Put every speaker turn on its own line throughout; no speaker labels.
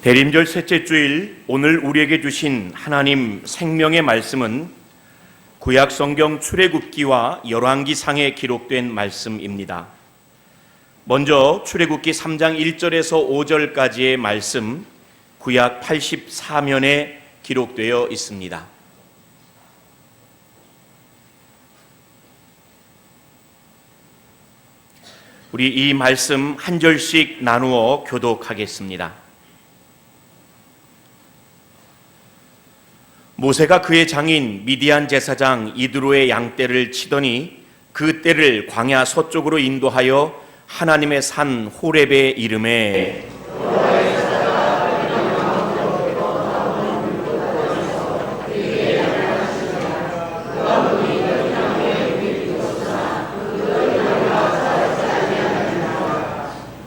대림절 셋째 주일 오늘 우리에게 주신 하나님 생명의 말씀은 구약 성경 출애굽기와 열왕기상에 기록된 말씀입니다. 먼저 출애굽기 3장 1절에서 5절까지의 말씀 구약 84면에 기록되어 있습니다. 우리 이 말씀 한 절씩 나누어 교독하겠습니다. 모세가 그의 장인 미디안 제사장 이드로의 양떼를 치더니 그 떼를 광야 서쪽으로 인도하여 하나님의 산 호렙에 이르매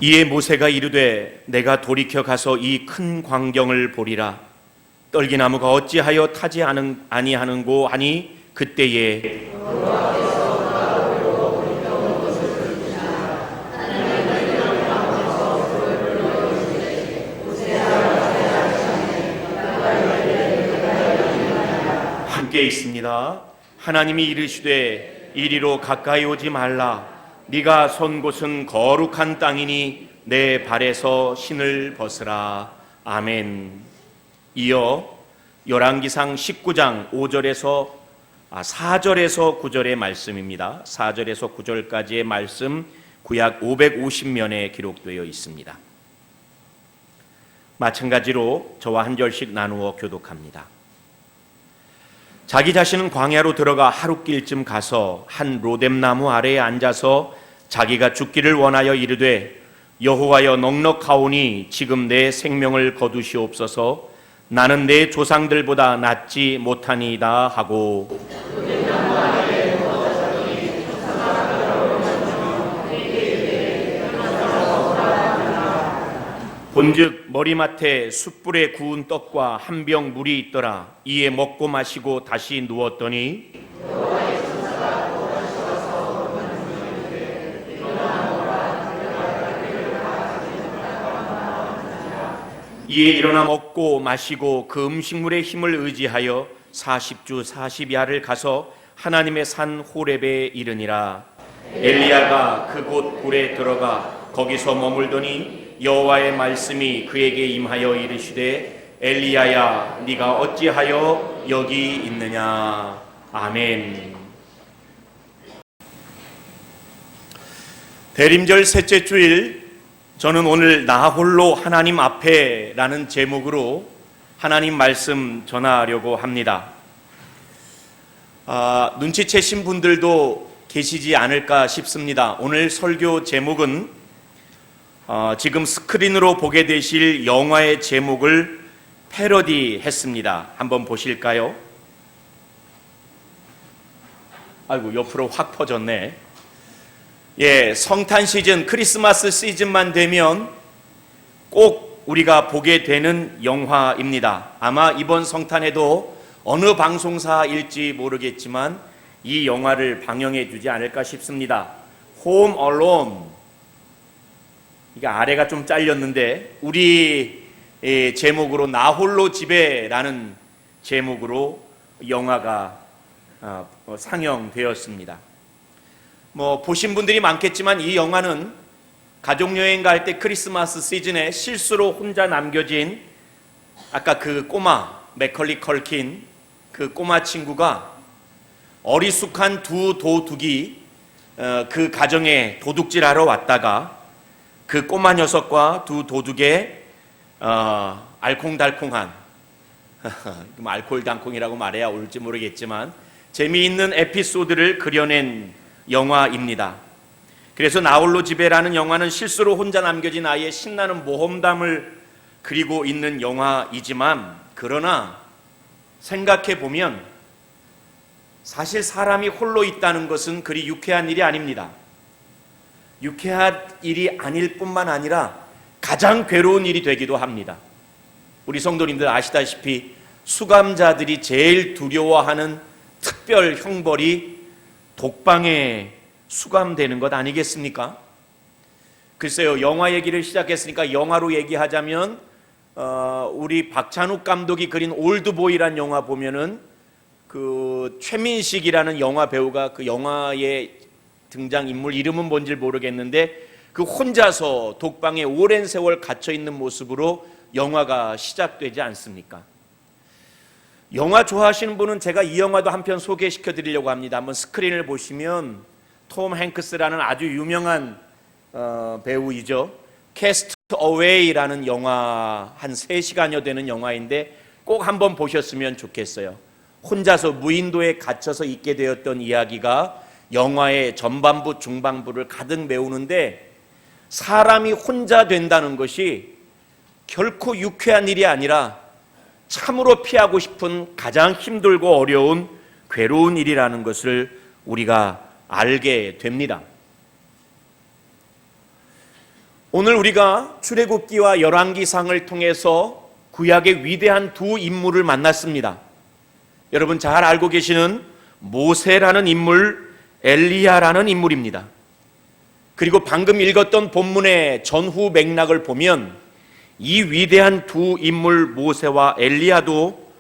이에 모세가 이르되 내가 돌이켜 가서 이 큰 광경을 보리라. 떨기나무가 어찌하여 타지 아니하는고 하니 그때에 함께 있습니다. 하나님이 이르시되 이리로 가까이 오지 말라. 네가 선 곳은 거룩한 땅이니 내 발에서 신을 벗으라. 아멘. 이어 열왕기상 19장 4절에서 9절의 말씀입니다. 4절에서 9절까지의 말씀 구약 550면에 기록되어 있습니다. 마찬가지로 저와 한 절씩 나누어 교독합니다. 자기 자신은 광야로 들어가 하룻길쯤 가서 한 로뎀나무 아래에 앉아서 자기가 죽기를 원하여 이르되 여호와여 넉넉하오니 지금 내 생명을 거두시옵소서. 나는 내 조상들보다 낫지 못하니이다 하고 본즉 머리맡에 숯불에 구운 떡과 한 병 물이 있더라. 이에 먹고 마시고 다시 누웠더니 이에 일어나 먹고 마시고 그 음식물의 힘을 의지하여 40주 40야를 가서 하나님의 산 호렙에 이르니라. 엘리야가 그곳 굴에 들어가 거기서 머물더니 여호와의 말씀이 그에게 임하여 이르시되 엘리야야 네가 어찌하여 여기 있느냐. 아멘. 대림절 셋째 주일 저는 오늘 나 홀로 하나님 앞에 라는 제목으로 하나님 말씀 전하려고 합니다. 눈치채신 분들도 계시지 않을까 싶습니다. 오늘 설교 제목은 지금 스크린으로 보게 되실 영화의 제목을 패러디 했습니다. 한번 보실까요? 아이고 옆으로 확 퍼졌네. 성탄 시즌, 크리스마스 시즌만 되면 꼭 우리가 보게 되는 영화입니다. 아마 이번 성탄에도 어느 방송사일지 모르겠지만 이 영화를 방영해 주지 않을까 싶습니다. 홈 얼론. 이게 아래가 좀 잘렸는데 우리 제목으로 나 홀로 집에라는 제목으로 영화가 상영되었습니다. 보신 분들이 많겠지만 이 영화는 가족여행 갈 때 크리스마스 시즌에 실수로 혼자 남겨진 아까 그 꼬마 맥컬리 컬킨 그 꼬마 친구가 어리숙한 두 도둑이 그 가정에 도둑질하러 왔다가 그 꼬마 녀석과 두 도둑의 알콩달콩한 알콜달콩이라고 말해야 옳을지 모르겠지만 재미있는 에피소드를 그려낸 영화입니다. 그래서 나 홀로 집에라는 영화는 실수로 혼자 남겨진 아이의 신나는 모험담을 그리고 있는 영화이지만 그러나 생각해 보면 사실 사람이 홀로 있다는 것은 그리 유쾌한 일이 아닙니다. 유쾌한 일이 아닐 뿐만 아니라 가장 괴로운 일이 되기도 합니다. 우리 성도님들 아시다시피 수감자들이 제일 두려워하는 특별 형벌이 독방에 수감되는 것 아니겠습니까? 글쎄요, 영화 얘기를 시작했으니까 영화로 얘기하자면 우리 박찬욱 감독이 그린 올드보이란 영화 보면은 그 최민식이라는 영화 배우가 그 영화의 등장 인물 이름은 뭔지 모르겠는데 그 혼자서 독방에 오랜 세월 갇혀 있는 모습으로 영화가 시작되지 않습니까? 영화 좋아하시는 분은 제가 이 영화도 한편 소개시켜 드리려고 합니다. 한번 스크린을 보시면 톰 행크스라는 아주 유명한 배우이죠. 캐스트 어웨이라는 영화, 한 3시간여 되는 영화인데 꼭 한번 보셨으면 좋겠어요. 혼자서 무인도에 갇혀서 있게 되었던 이야기가 영화의 전반부 중반부를 가득 메우는데, 사람이 혼자 된다는 것이 결코 유쾌한 일이 아니라 참으로 피하고 싶은 가장 힘들고 어려운 괴로운 일이라는 것을 우리가 알게 됩니다. 오늘 우리가 출애굽기와 열왕기상을 통해서 구약의 위대한 두 인물을 만났습니다. 여러분 잘 알고 계시는 모세라는 인물, 엘리야라는 인물입니다. 그리고 방금 읽었던 본문의 전후 맥락을 보면 이 위대한 두 인물 모세와 엘리야도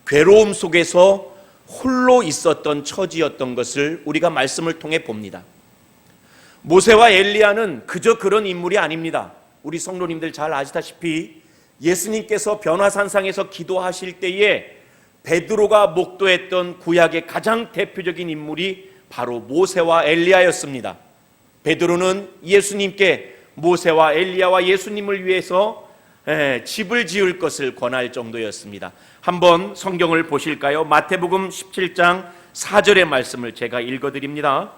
괴로움 속에서 홀로 있었던 처지였던 것을 우리가 말씀을 통해 봅니다. 모세와 엘리야는 그저 그런 인물이 아닙니다. 우리 성도님들 잘 아시다시피 예수님께서 변화산상에서 기도하실 때에 베드로가 목도했던 구약의 가장 대표적인 인물이 바로 모세와 엘리야였습니다. 베드로는 예수님께 모세와 엘리야와 예수님을 위해서 집을 지을 것을 권할 정도였습니다. 한번 성경을 보실까요? 마태복음 17장 4절의 말씀을 제가 읽어드립니다.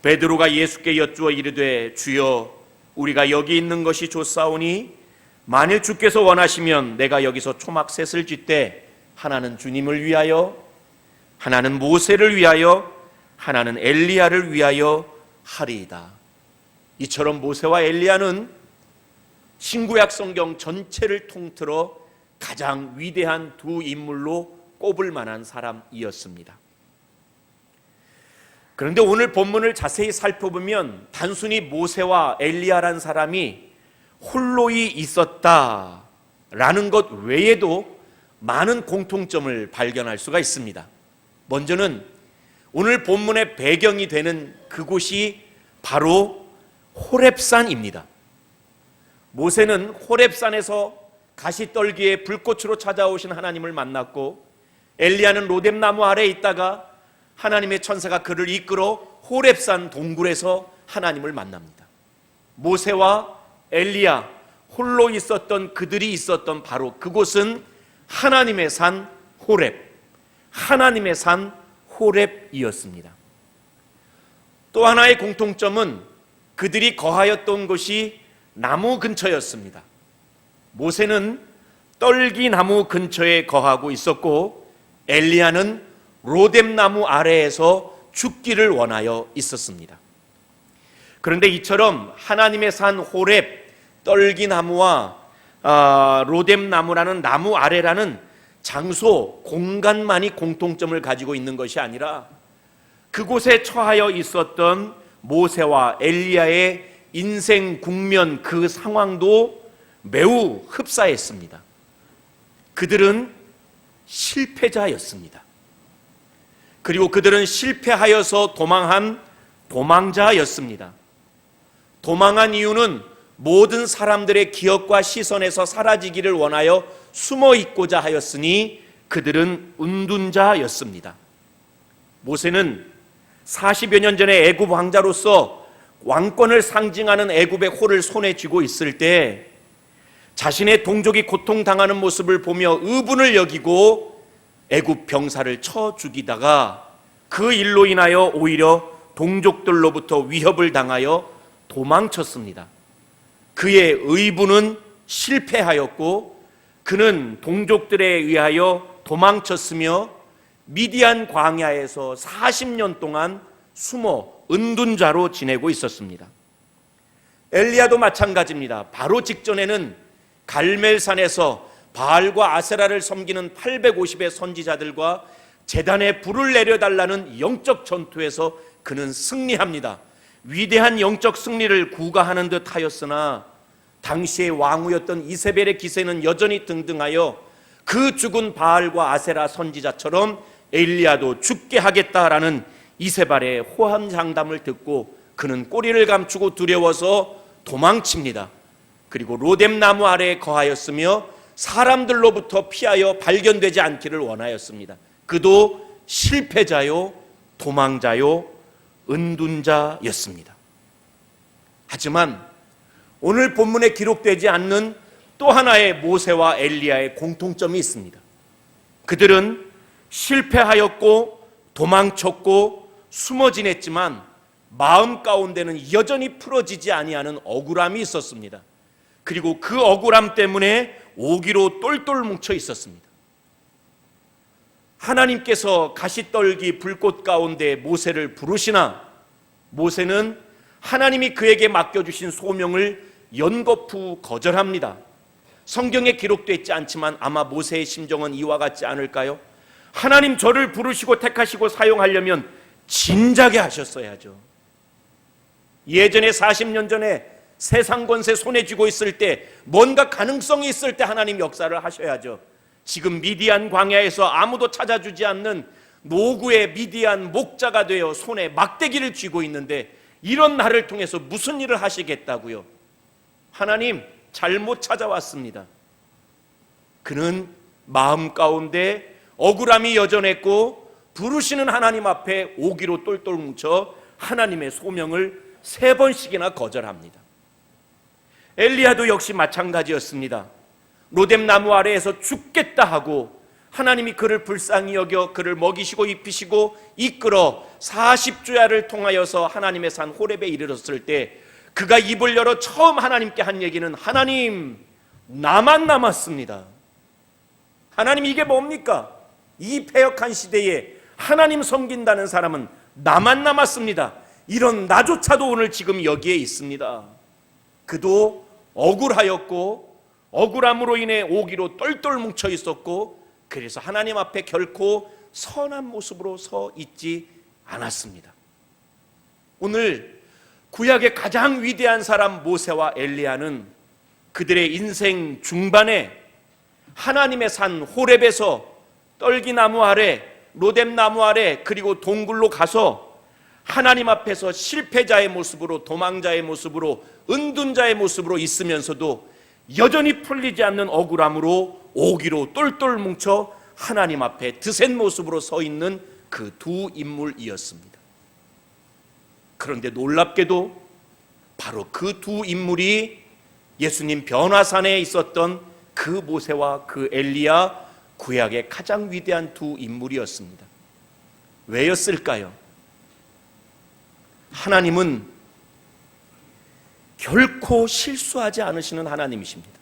베드로가 예수께 여쭈어 이르되 주여 우리가 여기 있는 것이 좋사오니 만일 주께서 원하시면 내가 여기서 초막셋을 쥐때 하나는 주님을 위하여, 하나는 모세를 위하여, 하나는 엘리야를 위하여 하리이다. 이처럼 모세와 엘리야는 신구약 성경 전체를 통틀어 가장 위대한 두 인물로 꼽을 만한 사람이었습니다. 그런데 오늘 본문을 자세히 살펴보면 단순히 모세와 엘리야라는 사람이 홀로이 있었다라는 것 외에도 많은 공통점을 발견할 수가 있습니다. 먼저는 오늘 본문의 배경이 되는 그곳이 바로 호렙산입니다. 모세는 호렙산에서 가시떨기에 불꽃으로 찾아오신 하나님을 만났고, 엘리야는 로뎀나무 아래에 있다가 하나님의 천사가 그를 이끌어 호렙산 동굴에서 하나님을 만납니다. 모세와 엘리야 홀로 있었던 그들이 있었던 바로 그곳은 하나님의 산 호렙, 하나님의 산 호렙이었습니다. 또 하나의 공통점은 그들이 거하였던 곳이 나무 근처였습니다. 모세는 떨기나무 근처에 거하고 있었고, 엘리야는 로뎀나무 아래에서 죽기를 원하여 있었습니다. 그런데 이처럼 하나님의 산 호렙, 떨기나무와 로뎀나무라는 나무 아래라는 장소, 공간만이 공통점을 가지고 있는 것이 아니라 그곳에 처하여 있었던 모세와 엘리야의 인생 국면, 그 상황도 매우 흡사했습니다. 그들은 실패자였습니다. 그리고 그들은 실패하여서 도망한 도망자였습니다. 도망한 이유는 모든 사람들의 기억과 시선에서 사라지기를 원하여 숨어 있고자 하였으니 그들은 은둔자였습니다. 모세는 40여 년 전에 애굽 왕자로서 왕권을 상징하는 애굽의 호를 손에 쥐고 있을 때 자신의 동족이 고통당하는 모습을 보며 의분을 여기고 애굽 병사를 쳐 죽이다가 그 일로 인하여 오히려 동족들로부터 위협을 당하여 도망쳤습니다. 그의 의분은 실패하였고 그는 동족들에 의하여 도망쳤으며 미디안 광야에서 40년 동안 숨어 은둔자로 지내고 있었습니다. 엘리야도 마찬가지입니다. 바로 직전에는 갈멜산에서 바알과 아세라를 섬기는 850의 선지자들과 제단에 불을 내려달라는 영적 전투에서 그는 승리합니다. 위대한 영적 승리를 구가하는 듯 하였으나 당시의 왕후였던 이세벨의 기세는 여전히 등등하여 그 죽은 바알과 아세라 선지자처럼 엘리야도 죽게 하겠다라는 이세벨의 호언장담을 듣고 그는 꼬리를 감추고 두려워서 도망칩니다. 그리고 로뎀 나무 아래에 거하였으며 사람들로부터 피하여 발견되지 않기를 원하였습니다. 그도 실패자요, 도망자요, 은둔자였습니다. 하지만 오늘 본문에 기록되지 않는 또 하나의 모세와 엘리야의 공통점이 있습니다. 그들은 실패하였고 도망쳤고 숨어 지냈지만 마음 가운데는 여전히 풀어지지 아니하는 억울함이 있었습니다. 그리고 그 억울함 때문에 오기로 똘똘 뭉쳐 있었습니다. 하나님께서 가시떨기 불꽃 가운데 모세를 부르시나 모세는 하나님이 그에게 맡겨주신 소명을 연거푸 거절합니다. 성경에 기록되어 있지 않지만 아마 모세의 심정은 이와 같지 않을까요? 하나님 저를 부르시고 택하시고 사용하려면 진작에 하셨어야죠. 예전에 40년 전에 세상 권세 손에 쥐고 있을 때 뭔가 가능성이 있을 때 하나님 역사를 하셔야죠. 지금 미디안 광야에서 아무도 찾아주지 않는 노구의 미디안 목자가 되어 손에 막대기를 쥐고 있는데 이런 나를 통해서 무슨 일을 하시겠다고요? 하나님 잘못 찾아왔습니다. 그는 마음 가운데 억울함이 여전했고 부르시는 하나님 앞에 오기로 똘똘 뭉쳐 하나님의 소명을 3번씩이나 거절합니다. 엘리야도 역시 마찬가지였습니다. 로뎀 나무 아래에서 죽겠다 하고 하나님이 그를 불쌍히 여겨 그를 먹이시고 입히시고 이끌어 40주야를 통하여서 하나님의 산 호렙에 이르렀을 때 그가 입을 열어 처음 하나님께 한 얘기는 하나님 나만 남았습니다. 하나님 이게 뭡니까? 이 패역한 시대에 하나님 섬긴다는 사람은 나만 남았습니다. 이런 나조차도 오늘 지금 여기에 있습니다. 그도 억울하였고 억울함으로 인해 오기로 똘똘 뭉쳐 있었고 그래서 하나님 앞에 결코 선한 모습으로 서 있지 않았습니다. 오늘 구약의 가장 위대한 사람 모세와 엘리야는 그들의 인생 중반에 하나님의 산 호렙에서 떨기나무 아래, 로뎀 나무 아래 그리고 동굴로 가서 하나님 앞에서 실패자의 모습으로 도망자의 모습으로 은둔자의 모습으로 있으면서도 여전히 풀리지 않는 억울함으로 오기로 똘똘 뭉쳐 하나님 앞에 드센 모습으로 서 있는 그 두 인물이었습니다. 그런데 놀랍게도 바로 그 두 인물이 예수님 변화산에 있었던 그 모세와 그 엘리야 구약의 가장 위대한 두 인물이었습니다. 왜였을까요? 하나님은 결코 실수하지 않으시는 하나님이십니다.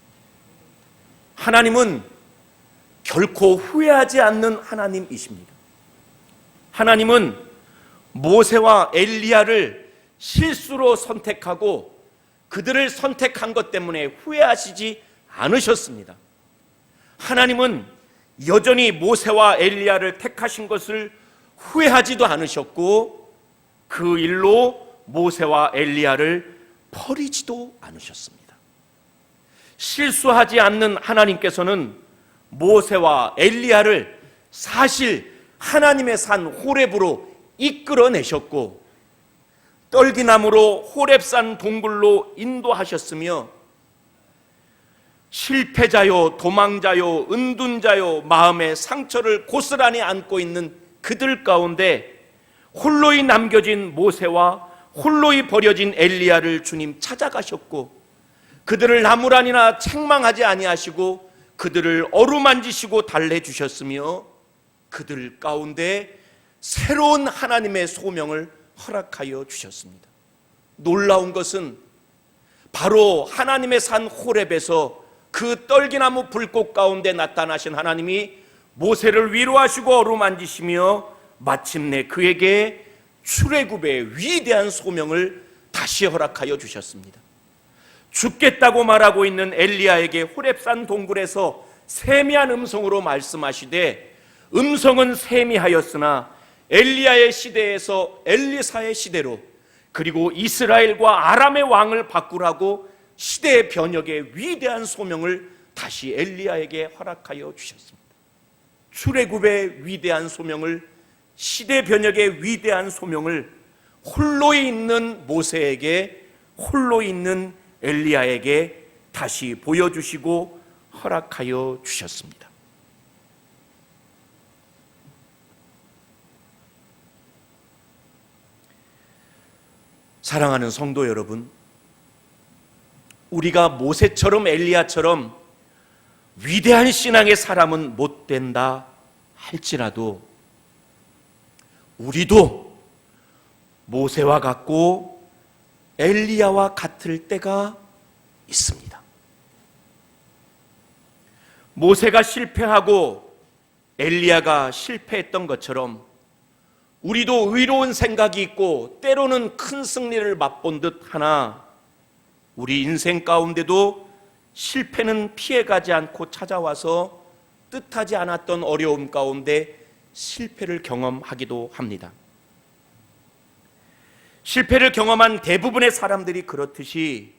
하나님은 결코 후회하지 않는 하나님이십니다. 하나님은 모세와 엘리야를 실수로 선택하고 그들을 선택한 것 때문에 후회하시지 않으셨습니다. 하나님은 여전히 모세와 엘리야를 택하신 것을 후회하지도 않으셨고 그 일로 모세와 엘리야를 버리지도 않으셨습니다. 실수하지 않는 하나님께서는 모세와 엘리야를 사실 하나님의 산 호렙으로 이끌어내셨고 떨기나무로 호렙산 동굴로 인도하셨으며 실패자요 도망자요 은둔자요 마음의 상처를 고스란히 안고 있는 그들 가운데 홀로이 남겨진 모세와 홀로이 버려진 엘리야를 주님 찾아가셨고 그들을 나무란이나 책망하지 아니하시고 그들을 어루만지시고 달래주셨으며 그들 가운데 새로운 하나님의 소명을 허락하여 주셨습니다. 놀라운 것은 바로 하나님의 산 호렙에서 그 떨기나무 불꽃 가운데 나타나신 하나님이 모세를 위로하시고 어루만지시며 마침내 그에게 출애굽의 위대한 소명을 다시 허락하여 주셨습니다. 죽겠다고 말하고 있는 엘리야에게 호렙산 동굴에서 세미한 음성으로 말씀하시되 음성은 세미하였으나 엘리야의 시대에서 엘리사의 시대로 그리고 이스라엘과 아람의 왕을 바꾸라고 시대의 변혁의 위대한 소명을 다시 엘리야에게 허락하여 주셨습니다. 출애굽의 위대한 소명을, 시대 변혁의 위대한 소명을 홀로 있는 모세에게, 홀로 있는 엘리야에게 다시 보여주시고 허락하여 주셨습니다. 사랑하는 성도 여러분, 우리가 모세처럼 엘리야처럼 위대한 신앙의 사람은 못 된다 할지라도 우리도 모세와 같고 엘리야와 같을 때가 있습니다. 모세가 실패하고 엘리야가 실패했던 것처럼 우리도 의로운 생각이 있고 때로는 큰 승리를 맛본 듯 하나 우리 인생 가운데도 실패는 피해가지 않고 찾아와서 뜻하지 않았던 어려움 가운데 실패를 경험하기도 합니다. 실패를 경험한 대부분의 사람들이 그렇듯이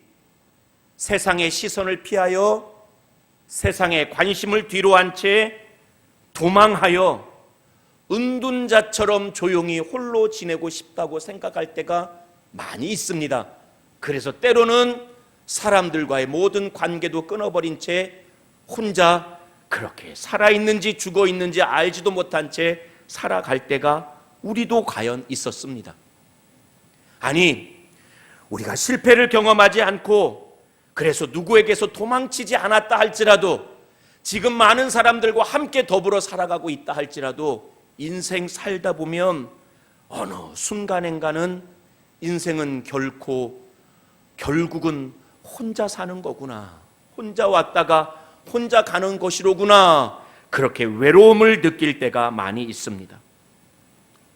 세상의 시선을 피하여 세상의 관심을 뒤로 한 채 도망하여 은둔자처럼 조용히 홀로 지내고 싶다고 생각할 때가 많이 있습니다. 그래서 때로는 사람들과의 모든 관계도 끊어버린 채 혼자 그렇게 살아있는지 죽어있는지 알지도 못한 채 살아갈 때가 우리도 과연 있었습니다. 아니, 우리가 실패를 경험하지 않고 그래서 누구에게서 도망치지 않았다 할지라도 지금 많은 사람들과 함께 더불어 살아가고 있다 할지라도 인생 살다 보면 어느 순간엔가는 인생은 결국은 혼자 사는 거구나, 혼자 왔다가 혼자 가는 것이로구나, 그렇게 외로움을 느낄 때가 많이 있습니다.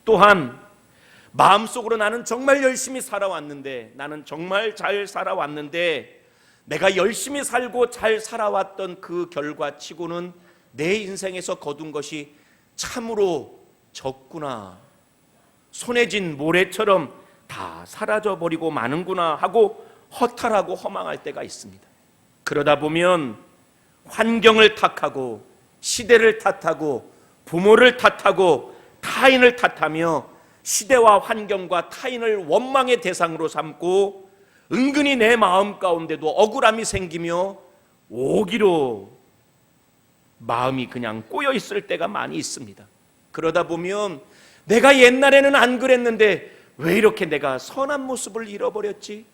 또한 마음속으로 나는 정말 열심히 살아왔는데, 나는 정말 잘 살아왔는데 내가 열심히 살고 잘 살아왔던 그 결과치고는 내 인생에서 거둔 것이 참으로 적구나, 손에 쥔 모래처럼 다 사라져버리고 마는구나 하고 허탈하고 허망할 때가 있습니다. 그러다 보면 환경을 탓하고 시대를 탓하고 부모를 탓하고 타인을 탓하며 시대와 환경과 타인을 원망의 대상으로 삼고 은근히 내 마음 가운데도 억울함이 생기며 오기로 마음이 그냥 꼬여 있을 때가 많이 있습니다. 그러다 보면 내가 옛날에는 안 그랬는데 왜 이렇게 내가 선한 모습을 잃어버렸지?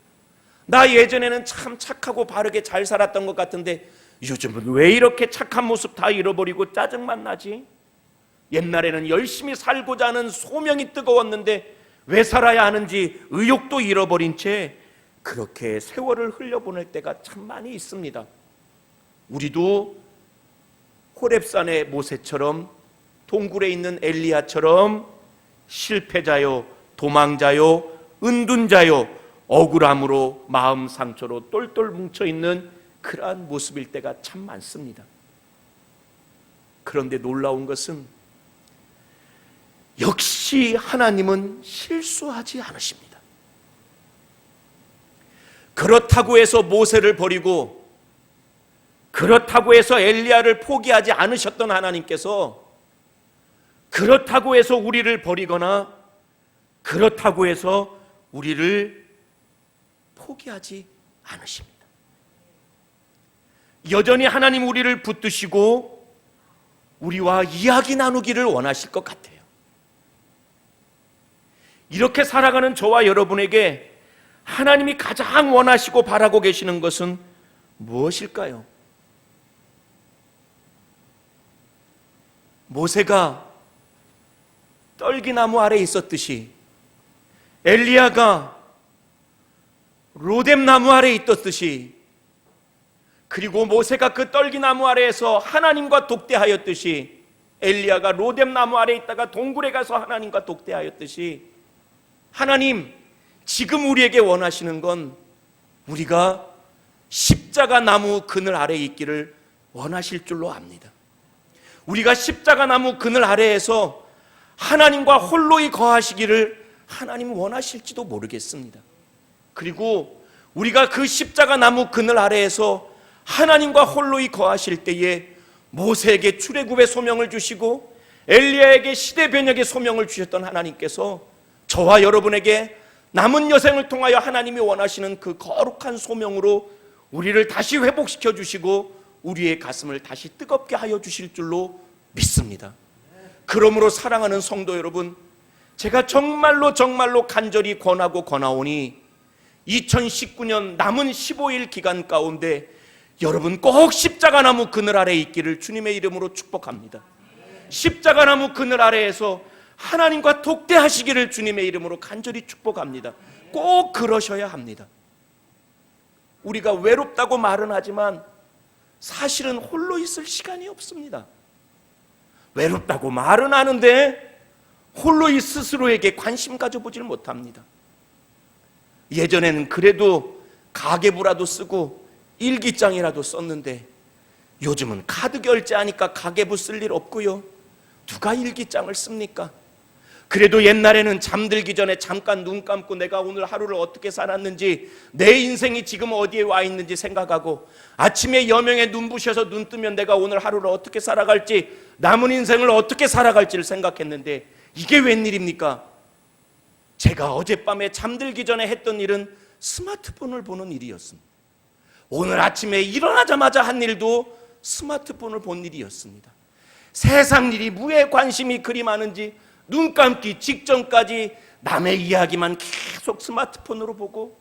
나 예전에는 참 착하고 바르게 잘 살았던 것 같은데 요즘은 왜 이렇게 착한 모습 다 잃어버리고 짜증만 나지? 옛날에는 열심히 살고자 하는 소명이 뜨거웠는데 왜 살아야 하는지 의욕도 잃어버린 채 그렇게 세월을 흘려보낼 때가 참 많이 있습니다. 우리도 호렙산의 모세처럼 동굴에 있는 엘리야처럼 실패자요, 도망자요, 은둔자요, 억울함으로 마음 상처로 똘똘 뭉쳐있는 그러한 모습일 때가 참 많습니다. 그런데 놀라운 것은 역시 하나님은 실수하지 않으십니다. 그렇다고 해서 모세를 버리고 그렇다고 해서 엘리야를 포기하지 않으셨던 하나님께서 그렇다고 해서 우리를 버리거나 그렇다고 해서 우리를 포기하지 않으십니다. 여전히 하나님 우리를 붙드시고 우리와 이야기 나누기를 원하실 것 같아요. 이렇게 살아가는 저와 여러분에게 하나님이 가장 원하시고 바라고 계시는 것은 무엇일까요? 모세가 떨기나무 아래에 있었듯이 엘리야가 로뎀나무 아래에 있었듯이 그리고 모세가 그 떨기나무 아래에서 하나님과 독대하였듯이 엘리야가 로뎀나무 아래에 있다가 동굴에 가서 하나님과 독대하였듯이 하나님 지금 우리에게 원하시는 건 우리가 십자가 나무 그늘 아래에 있기를 원하실 줄로 압니다. 우리가 십자가 나무 그늘 아래에서 하나님과 홀로이 거하시기를 하나님 원하실지도 모르겠습니다. 그리고 우리가 그 십자가 나무 그늘 아래에서 하나님과 홀로이 거하실 때에 모세에게 출애굽의 소명을 주시고 엘리야에게 시대 변혁의 소명을 주셨던 하나님께서 저와 여러분에게 남은 여생을 통하여 하나님이 원하시는 그 거룩한 소명으로 우리를 다시 회복시켜 주시고 우리의 가슴을 다시 뜨겁게 하여 주실 줄로 믿습니다. 그러므로 사랑하는 성도 여러분, 제가 정말로 간절히 권하고 권하오니 2019년 남은 15일 기간 가운데 여러분 꼭 십자가나무 그늘 아래에 있기를 주님의 이름으로 축복합니다. 십자가나무 그늘 아래에서 하나님과 독대하시기를 주님의 이름으로 간절히 축복합니다. 꼭 그러셔야 합니다. 우리가 외롭다고 말은 하지만 사실은 홀로 있을 시간이 없습니다. 외롭다고 말은 하는데 홀로 이 스스로에게 관심 가져보질 못합니다. 예전에는 그래도 가계부라도 쓰고 일기장이라도 썼는데 요즘은 카드 결제하니까 가계부 쓸 일 없고요. 누가 일기장을 씁니까? 그래도 옛날에는 잠들기 전에 잠깐 눈 감고 내가 오늘 하루를 어떻게 살았는지, 내 인생이 지금 어디에 와 있는지 생각하고 아침에 여명에 눈부셔서 눈 뜨면 내가 오늘 하루를 어떻게 살아갈지, 남은 인생을 어떻게 살아갈지를 생각했는데 이게 웬일입니까? 제가 어젯밤에 잠들기 전에 했던 일은 스마트폰을 보는 일이었습니다. 오늘 아침에 일어나자마자 한 일도 스마트폰을 본 일이었습니다. 세상 일이 무에 관심이 그리 많은지 눈 감기 직전까지 남의 이야기만 계속 스마트폰으로 보고,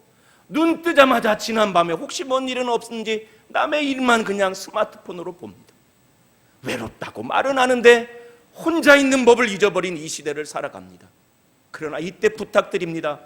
눈 뜨자마자 지난밤에 혹시 뭔 일은 없는지 남의 일만 그냥 스마트폰으로 봅니다. 외롭다고 말은 하는데 혼자 있는 법을 잊어버린 이 시대를 살아갑니다. 그러나 이때 부탁드립니다.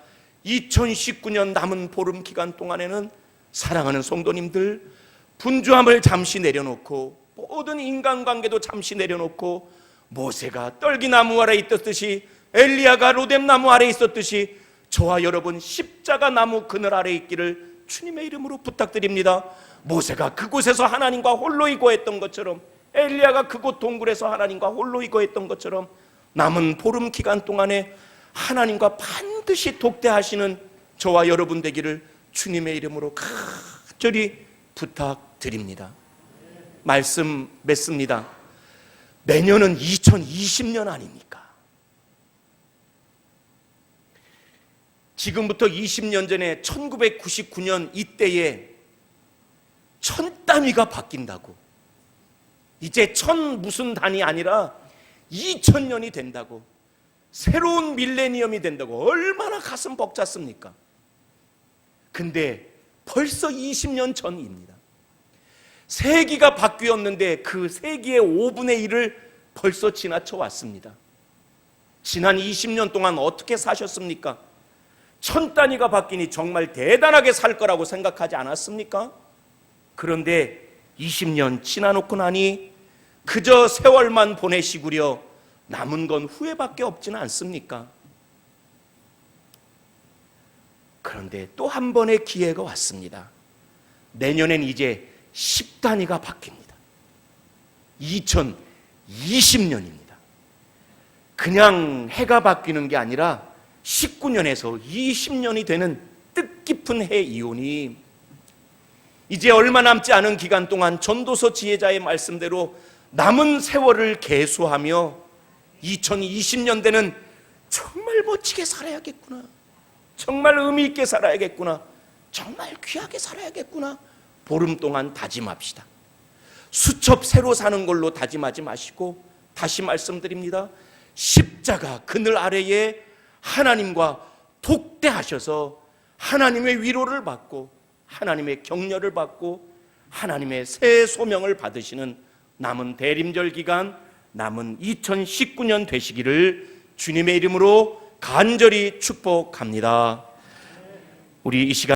2019년 남은 보름 기간 동안에는 사랑하는 성도님들, 분주함을 잠시 내려놓고 모든 인간관계도 잠시 내려놓고 모세가 떨기나무 아래 있었듯이 엘리야가 로뎀나무 아래 있었듯이 저와 여러분 십자가 나무 그늘 아래 있기를 주님의 이름으로 부탁드립니다. 모세가 그곳에서 하나님과 홀로이 거했던 것처럼, 엘리야가 그곳 동굴에서 하나님과 홀로이 거했던 것처럼 남은 보름 기간 동안에 하나님과 반드시 독대하시는 저와 여러분 되기를 주님의 이름으로 간절히 부탁드립니다. 말씀 맺습니다. 내년은 2020년 아닙니까? 지금부터 20년 전에 1999년 이때에 천 단위가 바뀐다고, 이제 천 무슨 단위 아니라 2000년이 된다고, 새로운 밀레니엄이 된다고, 얼마나 가슴 벅찼습니까? 근데 벌써 20년 전입니다. 세기가 바뀌었는데 그 세기의 5분의 1을 벌써 지나쳐 왔습니다. 지난 20년 동안 어떻게 사셨습니까? 천 단위가 바뀌니 정말 대단하게 살 거라고 생각하지 않았습니까? 그런데 20년 지나놓고 나니 그저 세월만 보내시구려 남은 건 후회밖에 없지는 않습니까? 그런데 또 한 번의 기회가 왔습니다. 내년엔 이제 10단위가 바뀝니다. 2020년입니다. 그냥 해가 바뀌는 게 아니라 19년에서 20년이 되는 뜻깊은 해이오니 이제 얼마 남지 않은 기간 동안 전도서 지혜자의 말씀대로 남은 세월을 계수하며 2020년대는 정말 멋지게 살아야겠구나, 정말 의미 있게 살아야겠구나, 정말 귀하게 살아야겠구나, 보름 동안 다짐합시다. 수첩 새로 사는 걸로 다짐하지 마시고, 다시 말씀드립니다. 십자가 그늘 아래에 하나님과 독대하셔서 하나님의 위로를 받고 하나님의 격려를 받고 하나님의 새 소명을 받으시는 남은 대림절 기간, 남은 2019년 되시기를 주님의 이름으로 간절히 축복합니다. 우리 이 시간